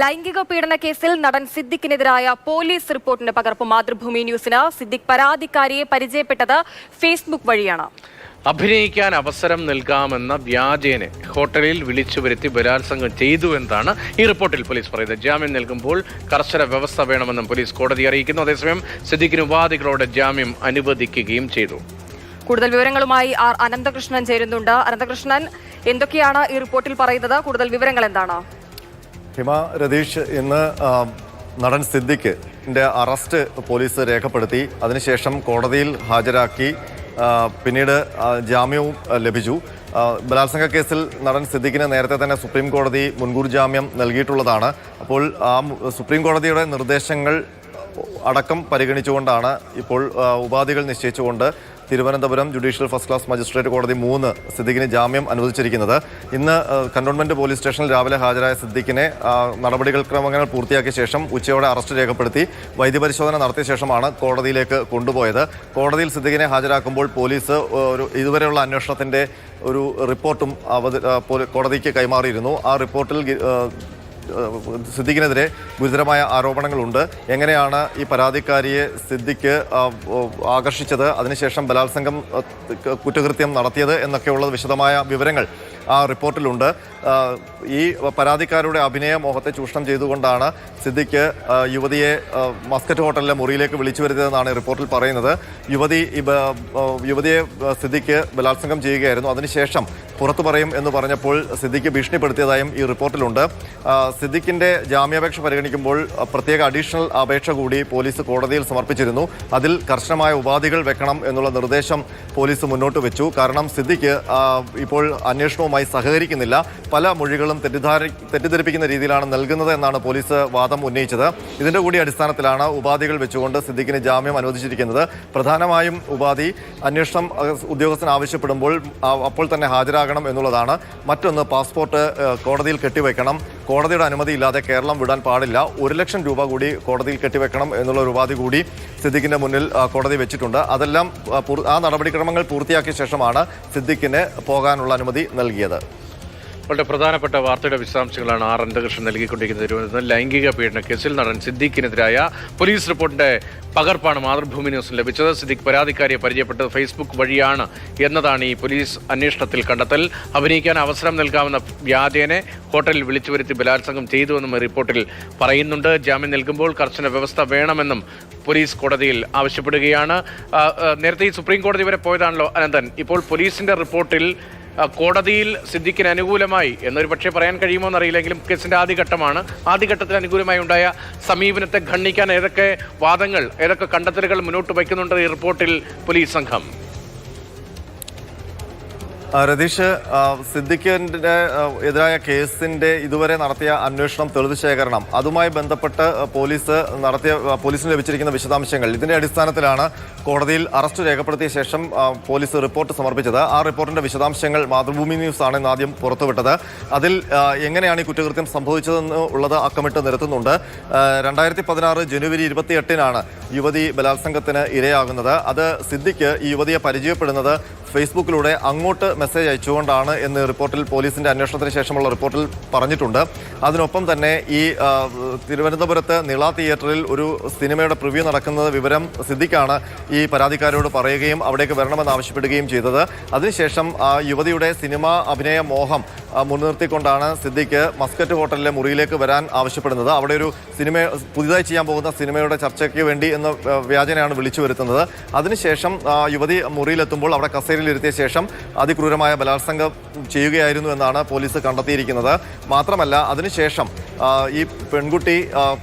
ലൈംഗിക പീഡന കേസിൽ നടൻ സിദ്ദിഖിനെതിരായ പോലീസ് റിപ്പോർട്ടിന്റെ പകർപ്പ് മാതൃഭൂമി ന്യൂസിന്. സിദ്ദിഖ് പരാതിക്കാരിയെ പരിചയപ്പെട്ടത് ഫേസ്ബുക്ക് വഴിയാണ്. അഭിനയിക്കാൻ അവസരം നൽകാമെന്ന വ്യാജേന ഹോട്ടലിൽ വിളിച്ചു വരുത്തി ബലാത്സംഗം ചെയ്തു എന്നാണ് ഈ റിപ്പോർട്ടിൽ പോലീസ് പറയുന്നത്. ജാമ്യം നൽകുമ്പോൾ കർശന വ്യവസ്ഥ വേണമെന്നും പോലീസ് കോടതിയെ അറിയിക്കുന്നു. അതേസമയം സിദ്ദിഖിന് ഉപാധികളോടെ ജാമ്യം അനുവദിക്കുകയും ചെയ്തു. കൂടുതൽ വിവരങ്ങളുമായി ആർ അനന്തകൃഷ്ണൻ ചേരുന്നുണ്ട്. അനന്തകൃഷ്ണൻ, എന്തൊക്കെയാണ് ഈ റിപ്പോർട്ടിൽ പറയുന്നത്? കൂടുതൽ വിവരങ്ങൾ എന്താണ്? ഹിമ, രതീഷ്, ഇന്ന് നടൻ സിദ്ദിഖിന്റെ അറസ്റ്റ് പോലീസ് രേഖപ്പെടുത്തി. അതിനുശേഷം കോടതിയിൽ ഹാജരാക്കി. പിന്നീട് ജാമ്യവും ലഭിച്ചു. ബലാത്സംഗ കേസിൽ നടൻ സിദ്ദിഖിന് നേരത്തെ തന്നെ സുപ്രീം കോടതി മുൻകൂർ ജാമ്യം നൽകിയിട്ടുള്ളതാണ്. അപ്പോൾ ആ സുപ്രീം കോടതിയുടെ നിർദ്ദേശങ്ങൾ അടക്കം പരിഗണിച്ചുകൊണ്ടാണ് ഇപ്പോൾ ഉപാധികൾ നിശ്ചയിച്ചുകൊണ്ട് Thiruvananthapuram judicial first class magistrate കോടതി 3 സിദ്ദിഖിന് ജാമ്യം അനുവദിച്ചിരിക്കുന്നത്. ഇന്ന് കന്റോൺമെന്റ് പോലീസ് സ്റ്റേഷനിൽ രാവിലെ ഹാജരായ സിദ്ദിഖിനെ നടപടിക്രമങ്ങൾ പൂർത്തിയാക്കിയ ശേഷം ഉച്ചയോടെ അറസ്റ്റ് രേഖപ്പെടുത്തി വൈദ്യപരിശോധന നടത്തിയ ശേഷമാണ് കോടതിയിലേക്ക് കൊണ്ടുപോയത്. കോടതിയിൽ സിദ്ദിഖിനെ ഹാജരാക്കുമ്പോൾ പോലീസ് ഇതുവരെയുള്ള അന്വേഷണത്തിന്റെ ഒരു റിപ്പോർട്ടും കോടതിക്ക് കൈമാറിയിരുന്നു. ആ റിപ്പോർട്ടിൽ സിദ്ദിഖിനെതിരെ ഗുരുതരമായ ആരോപണങ്ങളുണ്ട്. എങ്ങനെയാണ് ഈ പരാതിക്കാരിയെ സിദ്ദിഖ് ആകർഷിച്ചത്, അതിനുശേഷം ബലാത്സംഗം കുറ്റകൃത്യം നടത്തിയത് എന്നൊക്കെയുള്ള വിശദമായ വിവരങ്ങൾ ആ റിപ്പോർട്ടിലുണ്ട്. ഈ പരാതിക്കാരുടെ അഭിനയ മോഹത്തെ ചൂഷണം ചെയ്തുകൊണ്ടാണ് സിദ്ദിഖ് യുവതിയെ മസ്കറ്റ് ഹോട്ടലിലെ മുറിയിലേക്ക് വിളിച്ചു വരുത്തിയതെന്നാണ് റിപ്പോർട്ടിൽ പറയുന്നത്. യുവതിയെ സിദ്ദിഖ് ബലാത്സംഗം ചെയ്യുകയായിരുന്നു. അതിനുശേഷം പുറത്തു പറയും എന്ന് പറഞ്ഞപ്പോൾ സിദ്ദിഖ് ഭീഷണിപ്പെടുത്തിയതായും ഈ റിപ്പോർട്ടിലുണ്ട്. സിദ്ദിഖിന്റെ ജാമ്യാപേക്ഷ പരിഗണിക്കുമ്പോൾ പ്രത്യേക അഡീഷണൽ അപേക്ഷ കൂടി പോലീസ് കോടതിയിൽ സമർപ്പിച്ചിരുന്നു. അതിൽ കർശനമായ ഉപാധികൾ വെക്കണം എന്നുള്ള നിർദ്ദേശം പോലീസ് മുന്നോട്ട് വെച്ചു. കാരണം സിദ്ദിഖ് ഇപ്പോൾ അന്വേഷണവുമായി സഹകരിക്കുന്നില്ല. പല മൊഴികളും തെറ്റിദ്ധരിപ്പിക്കുന്ന രീതിയിലാണ് നൽകുന്നത് എന്നാണ് പോലീസ് വാദം ഉന്നയിച്ചത്. ഇതിന്റെ കൂടി അടിസ്ഥാനത്തിലാണ് ഉപാധികൾ വെച്ചുകൊണ്ട് സിദ്ദിഖിന് ജാമ്യം അനുവദിച്ചിരിക്കുന്നത്. പ്രധാനമായും ഉപാധി അന്വേഷണം ഉദ്യോഗസ്ഥൻ ആവശ്യപ്പെടുമ്പോൾ അപ്പോൾ തന്നെ ഹാജരാകണം എന്നുള്ളതാണ്. മറ്റൊന്ന്, പാസ്പോർട്ട് കോടതിയിൽ കെട്ടിവെക്കണം. കോടതിയുടെ അനുമതി ഇല്ലാതെ കേരളം വിടാൻ പാടില്ല. 1 ലക്ഷം രൂപ കൂടി കോടതിയിൽ കെട്ടിവെക്കണം എന്നുള്ള ഒരു ഉപാധി കൂടി സിദ്ദിഖിന്റെ മുന്നിൽ കോടതി വെച്ചിട്ടുണ്ട്. അതെല്ലാം ആ നടപടിക്രമങ്ങൾ പൂർത്തിയാക്കിയ ശേഷമാണ് സിദ്ദിഖിന് പോകാനുള്ള അനുമതി നൽകിയത്. വളരെ പ്രധാനപ്പെട്ട വാർത്തയുടെ വിശദാംശങ്ങളാണ് ആർ അനന്തകൃഷ്ണൻ നൽകിക്കൊണ്ടിരിക്കുന്നത്. ലൈംഗിക പീഡന കേസിൽ നടൻ സിദ്ദിഖിനെതിരായ പോലീസ് റിപ്പോർട്ടിന്റെ പകർപ്പാണ് മാതൃഭൂമി ന്യൂസിന് ലഭിച്ചത്. സിദ്ദിഖ് പരാതിക്കാരിയെ പരിചയപ്പെട്ടത് ഫേസ്ബുക്ക് വഴിയാണ് എന്നതാണ് ഈ പോലീസ് അന്വേഷണത്തിൽ കണ്ടെത്തൽ. അഭിനയിക്കാൻ അവസരം നൽകാമെന്ന വ്യാജേനെ ഹോട്ടലിൽ വിളിച്ചു വരുത്തി ബലാത്സംഗം ചെയ്തുവെന്നും റിപ്പോർട്ടിൽ പറയുന്നുണ്ട്. ജാമ്യം നൽകുമ്പോൾ കർശന വ്യവസ്ഥ വേണമെന്നും പോലീസ് കോടതിയിൽ ആവശ്യപ്പെടുകയാണ്. നേരത്തെ ഈ സുപ്രീം കോടതി വരെ പോയതാണല്ലോ അനന്തൻ. ഇപ്പോൾ പോലീസിന്റെ റിപ്പോർട്ടിൽ കോടതിയിൽ സിദ്ദിഖിന് അനുകൂലമായി എന്നൊരു പക്ഷേ പറയാൻ കഴിയുമോ എന്നറിയില്ലെങ്കിലും കേസിന്റെ ആദ്യഘട്ടത്തിൽ അനുകൂലമായി ഉണ്ടായ സമീപനത്തെ ഖണ്ഡിക്കാൻ ഏതൊക്കെ വാദങ്ങൾ, ഏതൊക്കെ കണ്ടെത്തലുകൾ മുന്നോട്ട് വയ്ക്കുന്നുണ്ട് ഈ റിപ്പോർട്ടിൽ പോലീസ് സംഘം? രതീഷ്, സിദ്ദിഖിന്റെ എതിരായ കേസിന്റെ ഇതുവരെ നടത്തിയ അന്വേഷണം, തെളിവ് ശേഖരണം, അതുമായി ബന്ധപ്പെട്ട് പോലീസിന് ലഭിച്ചിരിക്കുന്ന വിശദാംശങ്ങൾ, ഇതിന്റെ അടിസ്ഥാനത്തിലാണ് കോടതിയിൽ അറസ്റ്റ് രേഖപ്പെടുത്തിയ ശേഷം പോലീസ് റിപ്പോർട്ട് സമർപ്പിച്ചത്. ആ റിപ്പോർട്ടിന്റെ വിശദാംശങ്ങൾ മാതൃഭൂമി ന്യൂസ് ആണ് ഇന്ന് ആദ്യം പുറത്തുവിട്ടത്. അതിൽ എങ്ങനെയാണ് ഈ കുറ്റകൃത്യം സംഭവിച്ചതെന്ന് ഉള്ളത് അക്കമിട്ട് നിരത്തുന്നുണ്ട്. 2016 ജനുവരി 28-നാണ് യുവതി ബലാത്സംഗത്തിന് ഇരയാകുന്നത്. അത് സിദ്ദിഖ് ഈ യുവതിയെ പരിചയപ്പെടുന്നത് ഫേസ്ബുക്കിലൂടെ അങ്ങോട്ട് മെസ്സേജ് അയച്ചുകൊണ്ടാണ് എന്ന് റിപ്പോർട്ടിൽ, പോലീസിന്റെ അന്വേഷണത്തിന് ശേഷമുള്ള റിപ്പോർട്ടിൽ പറഞ്ഞിട്ടുണ്ട്. അതിനൊപ്പം തന്നെ ഈ തിരുവനന്തപുരത്ത് നിള തിയേറ്ററിൽ ഒരു സിനിമയുടെ പ്രിവ്യൂ നടക്കുന്നത് വിവരം സിദ്ദിഖാണ് ഈ പരാതിക്കാരോട് പറയുകയും അവിടേക്ക് വരണമെന്ന് ആവശ്യപ്പെടുകയും ചെയ്തത്. അതിനുശേഷം യുവതിയുടെ സിനിമാ അഭിനയ മോഹം മുൻനിർത്തിക്കൊണ്ടാണ് സിദ്ദിഖ് മസ്കറ്റ് ഹോട്ടലിലെ മുറിയിലേക്ക് വരാൻ ആവശ്യപ്പെടുന്നത്. അവിടെ ഒരു പുതിയതായി ചെയ്യാൻ പോകുന്ന സിനിമയുടെ ചർച്ചയ്ക്ക് വേണ്ടി എന്ന വ്യാജനയാണ് വിളിച്ചു വരുത്തുന്നത്. അതിനുശേഷം യുവതി മുറിയിലെത്തുമ്പോൾ അവിടെ കസേരയിലിരുത്തിയ ശേഷം അതിക്രൂരമായ ബലാത്സംഗം ചെയ്യുകയായിരുന്നു എന്നാണ് പോലീസ് കണ്ടെത്തിയിരിക്കുന്നത്. മാത്രമല്ല, അതിനുശേഷം ഈ പെൺകുട്ടി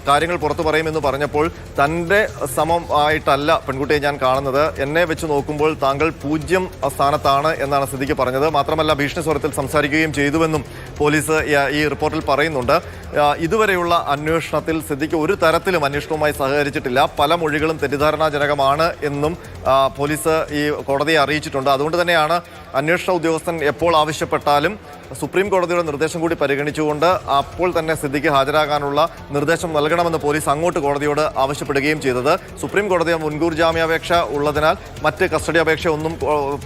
കാര്യങ്ങൾ പുറത്തു പറയുമെന്ന് പറഞ്ഞപ്പോൾ തൻ്റെ സമം ആയിട്ടല്ല പെൺകുട്ടിയെ ഞാൻ കാണുന്നത്, എന്നെ വെച്ച് നോക്കുമ്പോൾ താങ്കൾ 0 സ്ഥാനത്താണ് എന്നാണ് സിദ്ദിഖ് പറഞ്ഞത്. മാത്രമല്ല, ഭീഷണി സ്വരത്തിൽ സംസാരിക്കുകയും ചെയ്തുവെന്നും പോലീസ് ഈ റിപ്പോർട്ടിൽ പറയുന്നുണ്ട്. ഇതുവരെയുള്ള അന്വേഷണത്തിൽ സിദ്ദിഖ് ഒരു തരത്തിലും അന്വേഷണവുമായി സഹകരിച്ചിട്ടില്ല. പല മൊഴികളും തെറ്റിദ്ധാരണാജനകമാണ് എന്നും പോലീസ് ഈ കോടതിയെ അറിയിച്ചിട്ടുണ്ട്. അതുകൊണ്ട് തന്നെയാണ് അന്വേഷണ ഉദ്യോഗസ്ഥൻ എപ്പോൾ ആവശ്യം ആവശ്യപ്പെട്ടാലും സുപ്രീം കോടതിയുടെ നിർദ്ദേശം കൂടി പരിഗണിച്ചുകൊണ്ട് അപ്പോൾ തന്നെ സിദ്ദിഖ് ഹാജരാകാനുള്ള നിർദ്ദേശം നൽകണമെന്ന് പോലീസ് അങ്ങോട്ട് കോടതിയോട് ആവശ്യപ്പെടുകയും ചെയ്തത്. സുപ്രീം കോടതി മുൻകൂർ ജാമ്യാപേക്ഷ ഉള്ളതിനാൽ മറ്റ് കസ്റ്റഡി അപേക്ഷ ഒന്നും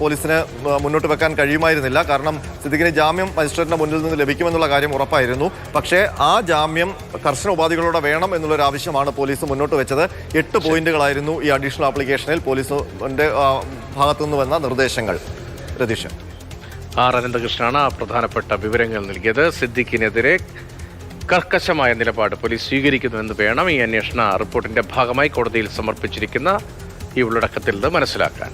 പോലീസിന് മുന്നോട്ട് വെക്കാൻ കഴിയുമായിരുന്നില്ല. കാരണം സിദ്ദിഖിന് ജാമ്യം മജിസ്ട്രേറ്റിന്റെ മുന്നിൽ നിന്ന് ലഭിക്കുമെന്നുള്ള കാര്യം ഉറപ്പായിരുന്നു. പക്ഷേ ആ ജാമ്യം കർശന ഉപാധികളോടെ വേണം എന്നുള്ളൊരു ആവശ്യമാണ് പോലീസ് മുന്നോട്ട് വെച്ചത്. 8 പോയിന്റുകളായിരുന്നു ഈ അഡീഷണൽ ആപ്ലിക്കേഷനിൽ പോലീസിന്റെ ഭാഗത്തുനിന്ന് വന്ന നിർദ്ദേശങ്ങൾ. രതീഷ്, ആർ അനന്തകൃഷ്ണനാണ് ആ പ്രധാനപ്പെട്ട വിവരങ്ങൾ നൽകിയത്. സിദ്ദിഖിനെതിരെ കർക്കശമായ നിലപാട് പോലീസ് സ്വീകരിക്കുന്നുവെന്ന് വേണം ഈ അന്വേഷണ റിപ്പോർട്ടിന്റെ ഭാഗമായി കോടതിയിൽ സമർപ്പിച്ചിരിക്കുന്ന ഈ ഉള്ളടക്കത്തിൽ നിന്ന് മനസ്സിലാക്കാൻ.